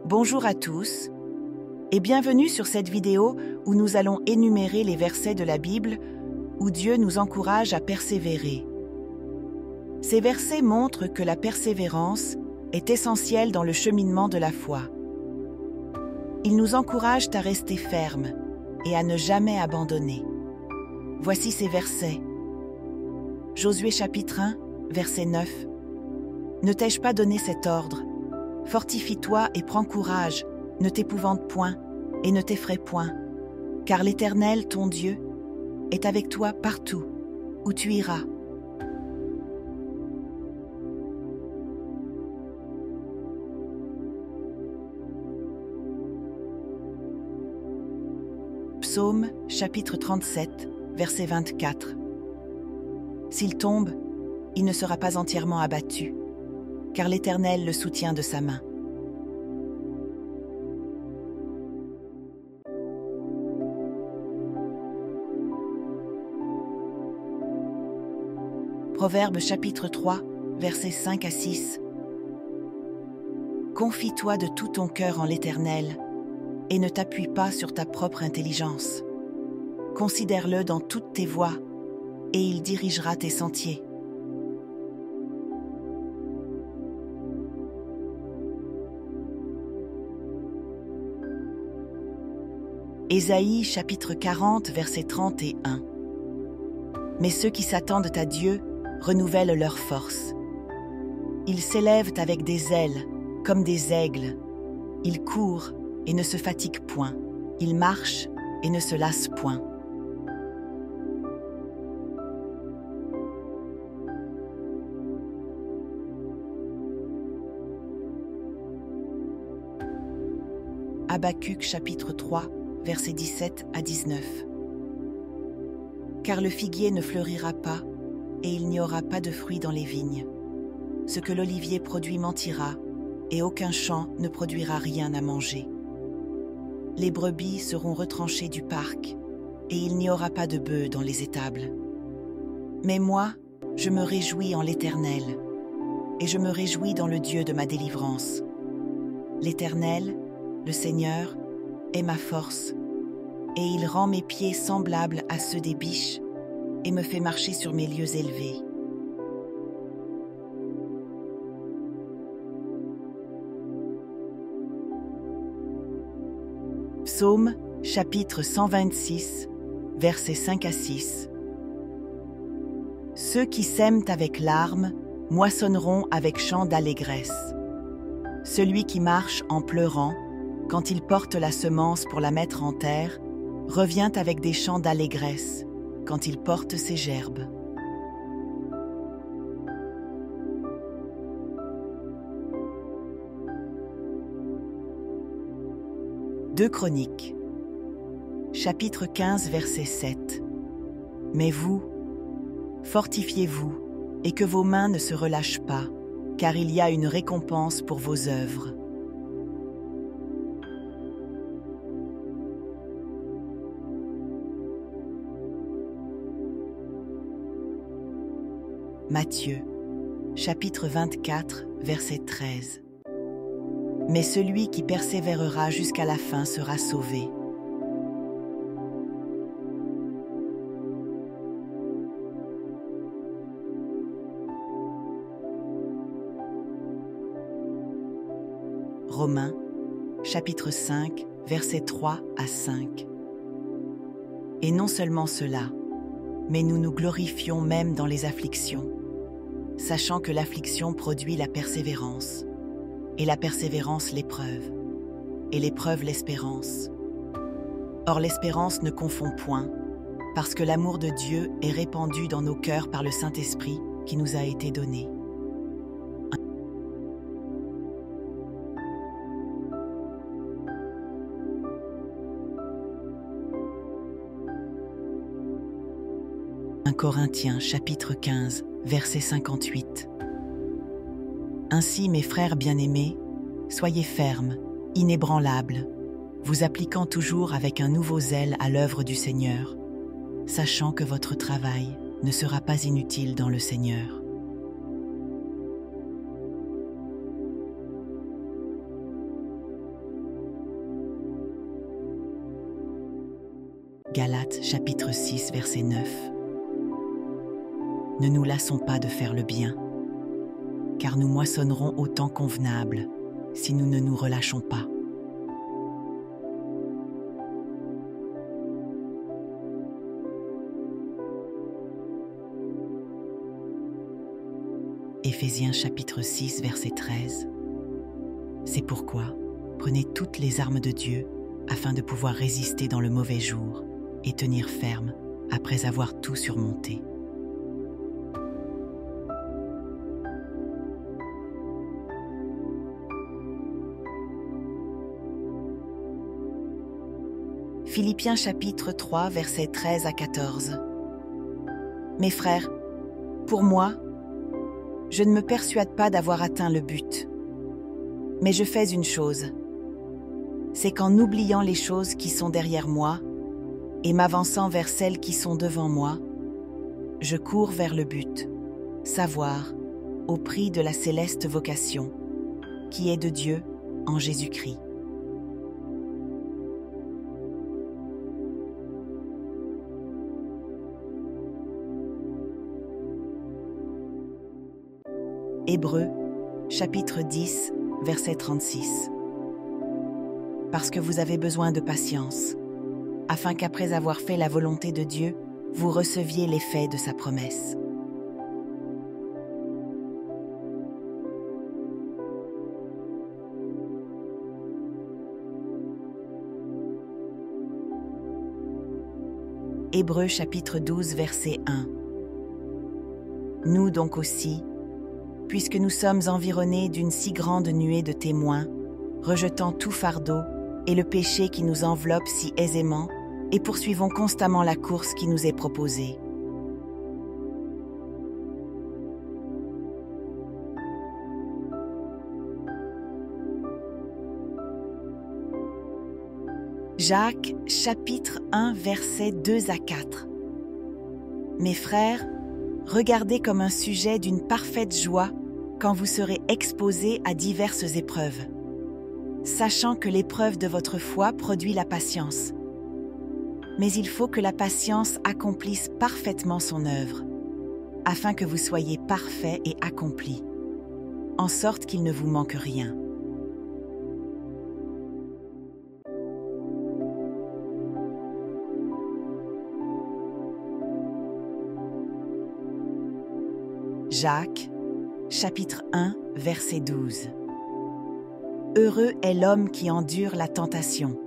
Bonjour à tous et bienvenue sur cette vidéo où nous allons énumérer les versets de la Bible où Dieu nous encourage à persévérer. Ces versets montrent que la persévérance est essentielle dans le cheminement de la foi. Ils nous encouragent à rester fermes et à ne jamais abandonner. Voici ces versets. Josué chapitre 1, verset 9. Ne t'ai-je pas donné cet ordre? Fortifie-toi et prends courage, ne t'épouvante point et ne t'effraie point, car l'Éternel, ton Dieu, est avec toi partout où tu iras. Psaume chapitre 37, verset 24. S'il tombe, il ne sera pas entièrement abattu, car l'Éternel le soutient de sa main. Proverbe chapitre 3, versets 5 à 6. Confie-toi de tout ton cœur en l'Éternel, et ne t'appuie pas sur ta propre intelligence. Considère-le dans toutes tes voies, et il dirigera tes sentiers. Ésaïe chapitre 40, versets 30 et 1. Mais ceux qui s'attendent à Dieu renouvellent leur force. Ils s'élèvent avec des ailes, comme des aigles. Ils courent et ne se fatiguent point. Ils marchent et ne se lassent point. Habacuc chapitre 3, versets 17 à 19. Car le figuier ne fleurira pas, et il n'y aura pas de fruits dans les vignes. Ce que l'olivier produit mentira, et aucun champ ne produira rien à manger. Les brebis seront retranchées du parc, et il n'y aura pas de bœufs dans les étables. Mais moi, je me réjouis en l'Éternel, et je me réjouis dans le Dieu de ma délivrance. L'Éternel, le Seigneur, est ma force, et il rend mes pieds semblables à ceux des biches, et me fait marcher sur mes lieux élevés. Psaume, chapitre 126, versets 5 à 6. Ceux qui sèment avec larmes moissonneront avec chant d'allégresse. Celui qui marche en pleurant, quand il porte la semence pour la mettre en terre, revient avec des chants d'allégresse quand il porte ses gerbes. Deux Chroniques, chapitre 15, verset 7. Mais vous, fortifiez-vous, et que vos mains ne se relâchent pas, car il y a une récompense pour vos œuvres. Matthieu, chapitre 24, verset 13. Mais celui qui persévérera jusqu'à la fin sera sauvé. Romains, chapitre 5, versets 3 à 5. Et non seulement cela, mais nous nous glorifions même dans les afflictions, sachant que l'affliction produit la persévérance, et la persévérance l'épreuve, et l'épreuve l'espérance. Or l'espérance ne confond point, parce que l'amour de Dieu est répandu dans nos cœurs par le Saint-Esprit qui nous a été donné. Corinthiens chapitre 15, verset 58. Ainsi, mes frères bien-aimés, soyez fermes, inébranlables, vous appliquant toujours avec un nouveau zèle à l'œuvre du Seigneur, sachant que votre travail ne sera pas inutile dans le Seigneur. Galates chapitre 6 verset 9. Ne nous lassons pas de faire le bien, car nous moissonnerons au temps convenable si nous ne nous relâchons pas. Éphésiens chapitre 6 verset 13. C'est pourquoi, prenez toutes les armes de Dieu afin de pouvoir résister dans le mauvais jour et tenir ferme après avoir tout surmonté. Philippiens chapitre 3 versets 13 à 14. Mes frères, pour moi, je ne me persuade pas d'avoir atteint le but. Mais je fais une chose, c'est qu'en oubliant les choses qui sont derrière moi et m'avançant vers celles qui sont devant moi, je cours vers le but, savoir, au prix de la céleste vocation, qui est de Dieu en Jésus-Christ. Hébreux, chapitre 10, verset 36. Parce que vous avez besoin de patience, afin qu'après avoir fait la volonté de Dieu, vous receviez l'effet de sa promesse. Hébreux, chapitre 12, verset 1. Nous donc aussi, puisque nous sommes environnés d'une si grande nuée de témoins, rejetant tout fardeau et le péché qui nous enveloppe si aisément, et poursuivons constamment la course qui nous est proposée. Jacques, chapitre 1, versets 2 à 4. Mes frères, regardez comme un sujet d'une parfaite joie quand vous serez exposés à diverses épreuves, sachant que l'épreuve de votre foi produit la patience. Mais il faut que la patience accomplisse parfaitement son œuvre, afin que vous soyez parfaits et accomplis, en sorte qu'il ne vous manque rien. Jacques, chapitre 1, verset 12. Heureux est l'homme qui endure la tentation,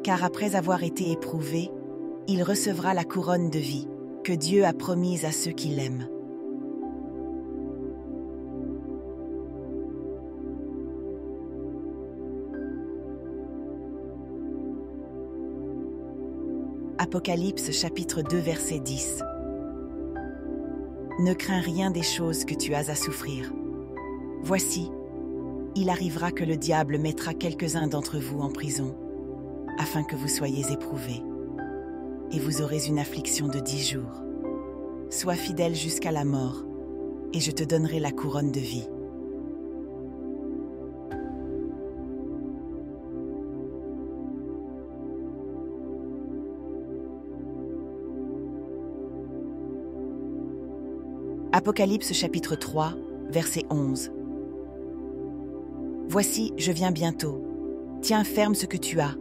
car après avoir été éprouvé, il recevra la couronne de vie que Dieu a promise à ceux qui l'aiment. Apocalypse chapitre 2 verset 10. Ne crains rien des choses que tu as à souffrir. Voici, il arrivera que le diable mettra quelques-uns d'entre vous en prison, afin que vous soyez éprouvés, et vous aurez une affliction de 10 jours. Sois fidèle jusqu'à la mort, et je te donnerai la couronne de vie. Apocalypse chapitre 3, verset 11. Voici, je viens bientôt. Tiens ferme ce que tu as,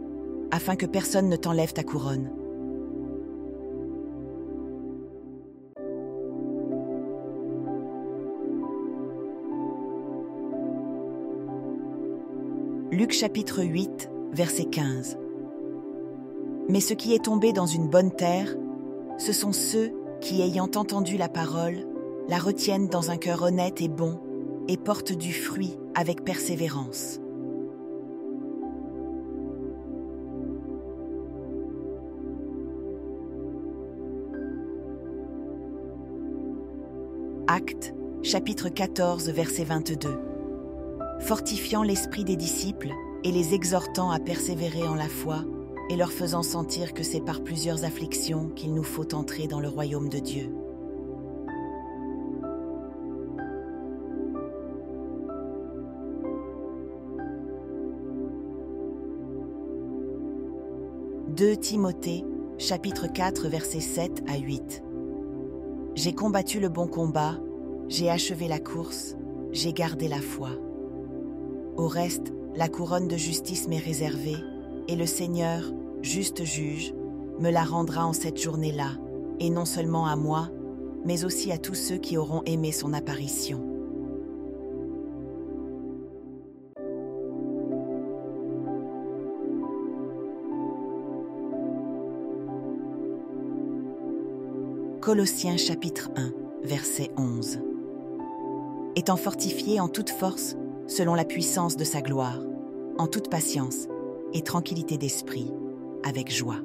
afin que personne ne t'enlève ta couronne. Luc chapitre 8, verset 15. Mais ce qui est tombé dans une bonne terre, ce sont ceux qui, ayant entendu la parole, la retiennent dans un cœur honnête et bon, et portent du fruit avec persévérance. Actes, chapitre 14, verset 22. Fortifiant l'esprit des disciples et les exhortant à persévérer en la foi, et leur faisant sentir que c'est par plusieurs afflictions qu'il nous faut entrer dans le royaume de Dieu. 2 Timothée, chapitre 4, versets 7 à 8. J'ai combattu le bon combat, j'ai achevé la course, j'ai gardé la foi. Au reste, la couronne de justice m'est réservée, et le Seigneur, juste juge, me la rendra en cette journée-là, et non seulement à moi, mais aussi à tous ceux qui auront aimé son apparition. Colossiens chapitre 1, verset 11. Étant fortifiés en toute force, selon la puissance de sa gloire, en toute patience et tranquillité d'esprit, avec joie.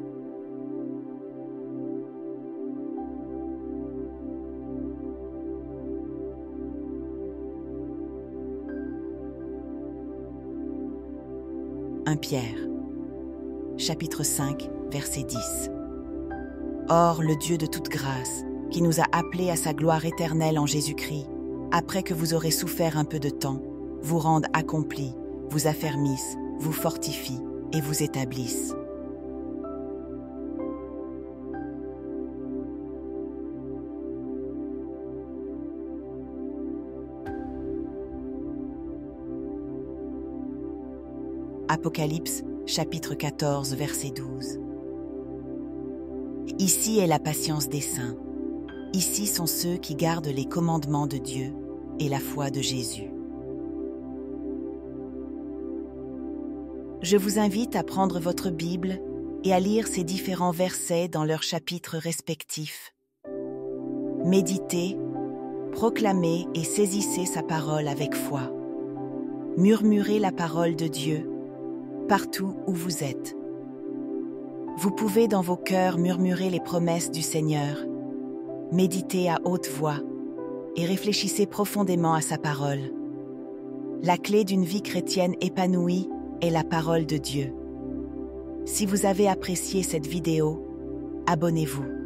Pierre, chapitre 5, verset 10. Or, le Dieu de toute grâce, qui nous a appelés à sa gloire éternelle en Jésus-Christ, après que vous aurez souffert un peu de temps, vous rende accomplis, vous affermisse, vous fortifie et vous établisse. Apocalypse, chapitre 14, verset 12. Ici est la patience des saints. Ici sont ceux qui gardent les commandements de Dieu et la foi de Jésus. Je vous invite à prendre votre Bible et à lire ces différents versets dans leurs chapitres respectifs. Méditez, proclamez et saisissez sa parole avec foi. Murmurez la parole de Dieu partout où vous êtes. Vous pouvez dans vos cœurs murmurer les promesses du Seigneur. Méditez à haute voix et réfléchissez profondément à sa parole. La clé d'une vie chrétienne épanouie est la parole de Dieu. Si vous avez apprécié cette vidéo, abonnez-vous.